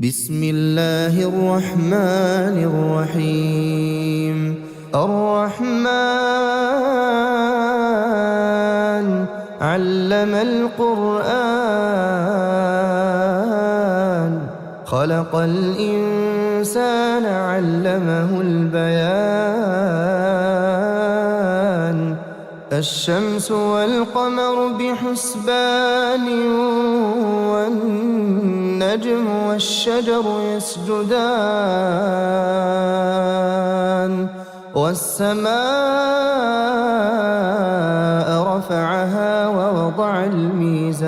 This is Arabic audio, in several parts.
بسم الله الرحمن الرحيم. الرحمن علم القرآن، خلق الإنسان علمه البيان. الشمس والقمر بحسبان، والنجم والشجر يسجدان. والسماء رفعها ووضع الميزان،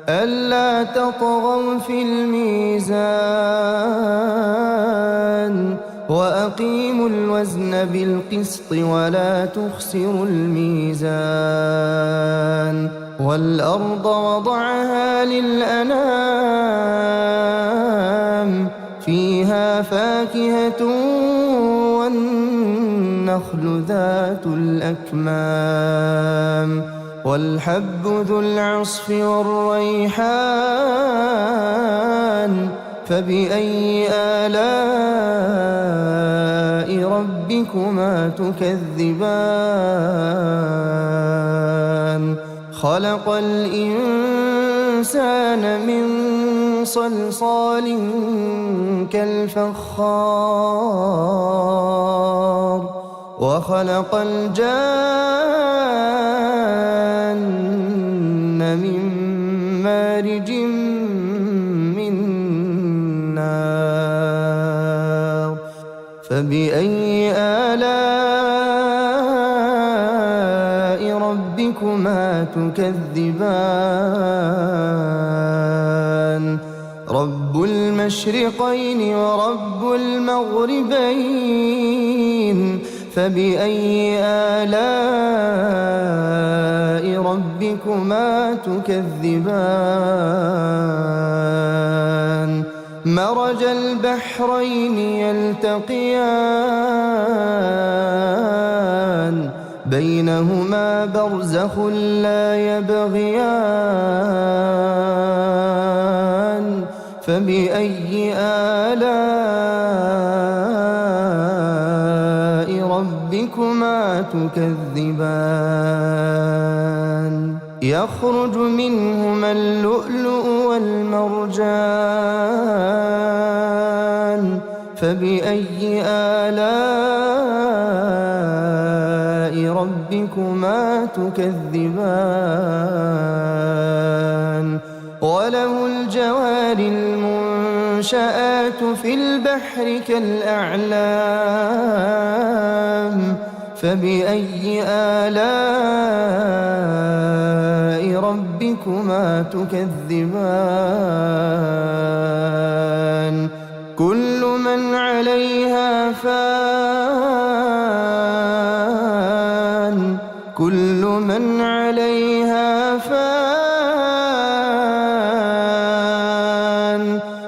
ألا تطغوا في الميزان، وأقيموا الوزن بالقسط ولا تخسروا الميزان. والأرض وضعها للأنام، فيها فاكهة والنخل ذات الأكمام، والحب ذو العصف والريحان. فبأي آلاء ربكما تكذبان؟ خلق الإنسان من صلصال كالفخار، وخلق الجان من مارج من نار. فبأي آلاء ربكما تكذبان؟ رب المشرقين ورب المغربين، فبأي آلاء ربكما تكذبان؟ مرج البحرين يلتقيان، بينهما برزخ لا يبغيان. فبأي آلاء ربكما تكذبان؟ يخرج منهما اللؤلؤ والمرجان، فبأي آلاء ربكما تكذبان؟ وله الجوار المنشآت في البحر كالأعلام، فبأي آلاء ربكما تكذبان؟ كل من عليها فان، كل من عليها فان،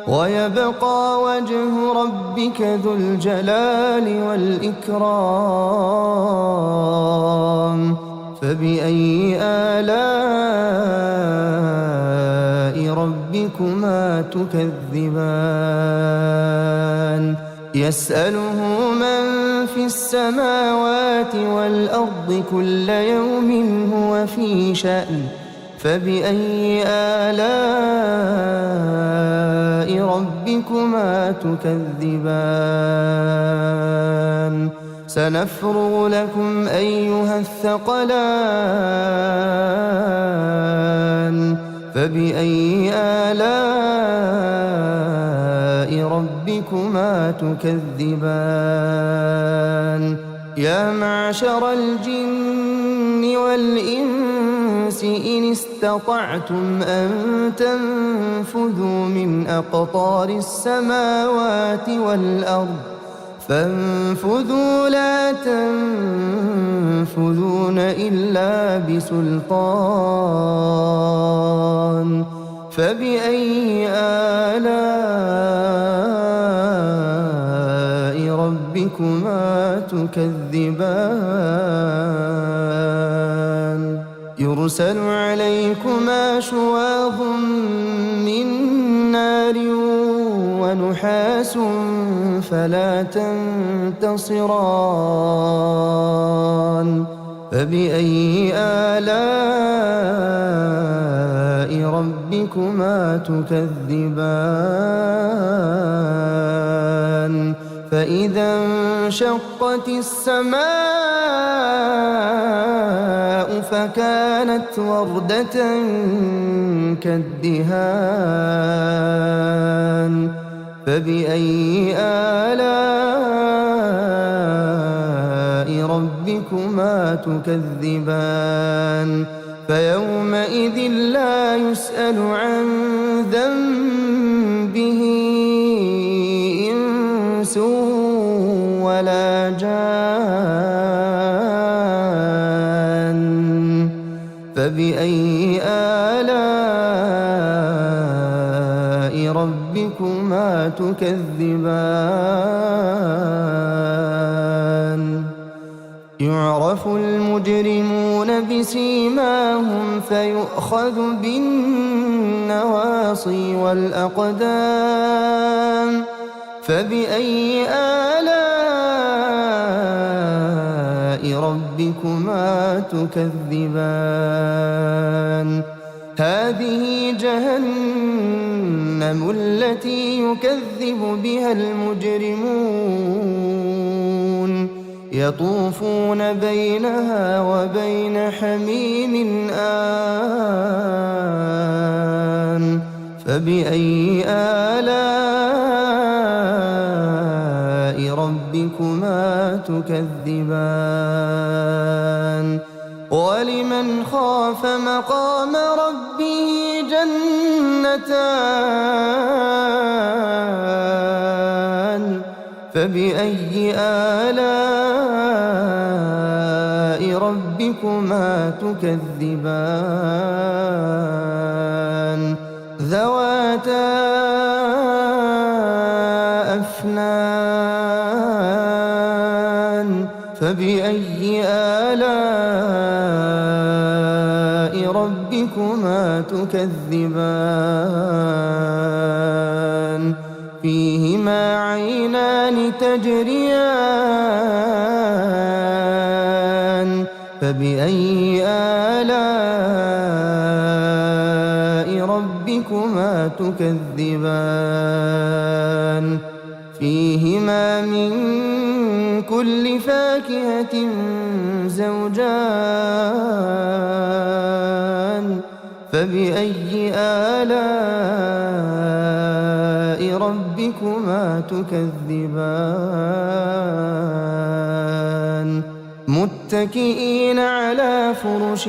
ويبقى وجه ربك ذو الجلال والإكرام. فبأي آلاء ربكما تكذبان؟ يسأله من في السماوات والأرض كل يوم هو في شأن. فبأي آلاء ربكما تكذبان؟ سنفرغ لكم أيها الثقلان. فبأي آلاء ربكما تكذبان؟ يا معشر الجن والإنس إن استطعتم أن تنفذوا من أقطار السماوات والأرض فانفذوا لا تنفذون إلا بسلطان. فبأي آلاء ربكما تكذبان؟ يرسل عليكما شواظ من نار ونحاس فلا تنتصران فبأي آلاء ربكما تكذبان فإذا انشقت السماء فكانت وردة كالدهان فبأي آلاء ربكما تكذبان فيومئذ لا يسأل عن ذنبه إنس ولا جان فبأي آلاء ربكما تكذبان يعرف المجرمون بسيماهم فيؤخذ بالنواصي والأقدام فبأي آلاء ربكما تكذبان هذه جهنم التي يكذب بها المجرمون يطوفون بينها وبين حميم آن فبأي آلاء ربكما تكذبان ولمن خاف مقام ربه جنتان فبأي آلاء ربكما تكذبان ذواتا أفنان فبأي آلاء ربكما تكذبان فيهما عينان تجريان فبأي آلاء ربكما تكذبان فيهما من كل فاكهة زوجان فبأي آلاء ربكما تكذبان متكئين على فرش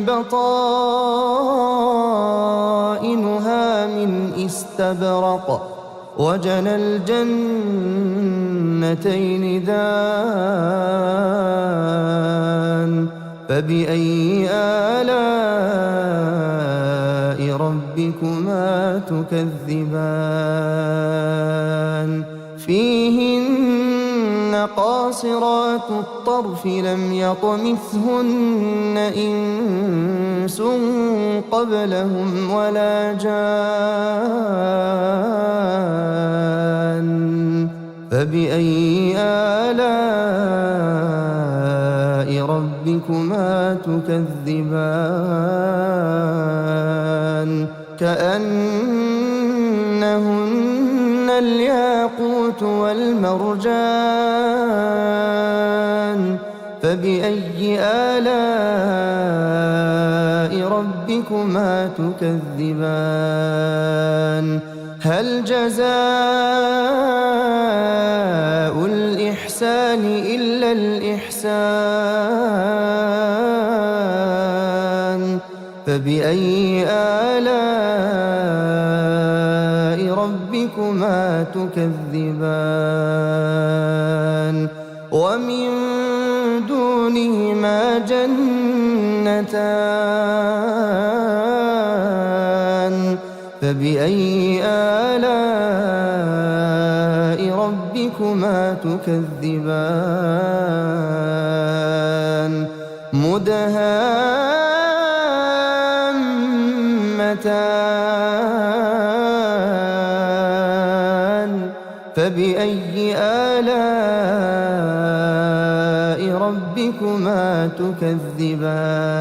بطائنها من استبرق وجنى الجنتين دان فبأي آلاء ربكما تكذبان فيهن قاصرات الطرف لم يطمثهن إنس قبلهم ولا جان فبأي آلاء ربكما تكذبان كأنهن الياقوت والمرجان فبأي آلاء ربكما تكذبان هل جزاء الإحسان إلا الإحسان فبأي آلاء ربكما تكذبان ومن دونهما جنتان فبأي آلاء ربكما تكذبان مدهامتان فبأي آلاء ربكما تكذبان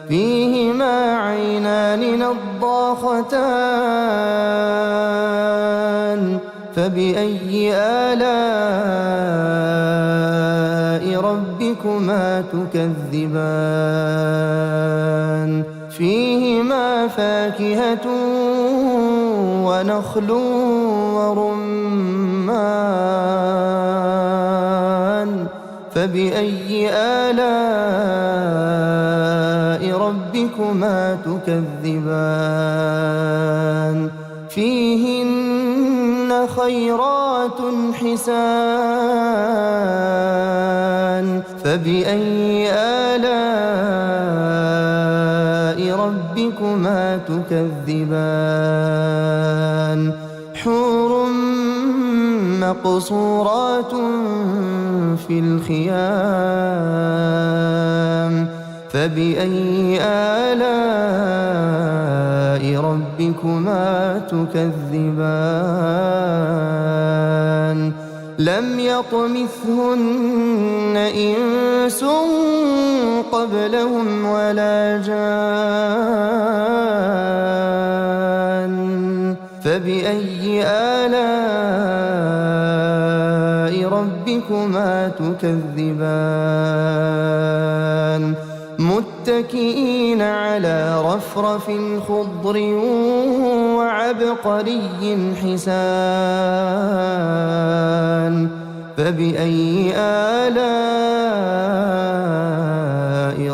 فيهما عينان نضاختان فبأي آلاء ربكما تكذبان فيهما فاكهة ونخل ورمان فبأي آلاء ربكما تكذبان فيهن خيرات حسان فبأي آلاء ربكما تكذبان حور مقصورات في الخيام فبأي آلاء ربكما تكذبان لم يطمثهن إنس قبلهم ولا جان فبأي آلاء ربكما تكذبان متكئين على رفرف خضر وعبقري حسان فبأي آلاء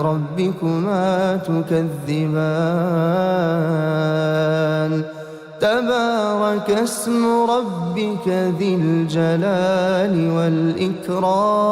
ربكما تكذبان تبارك اسم ربك ذي الجلال والإكرام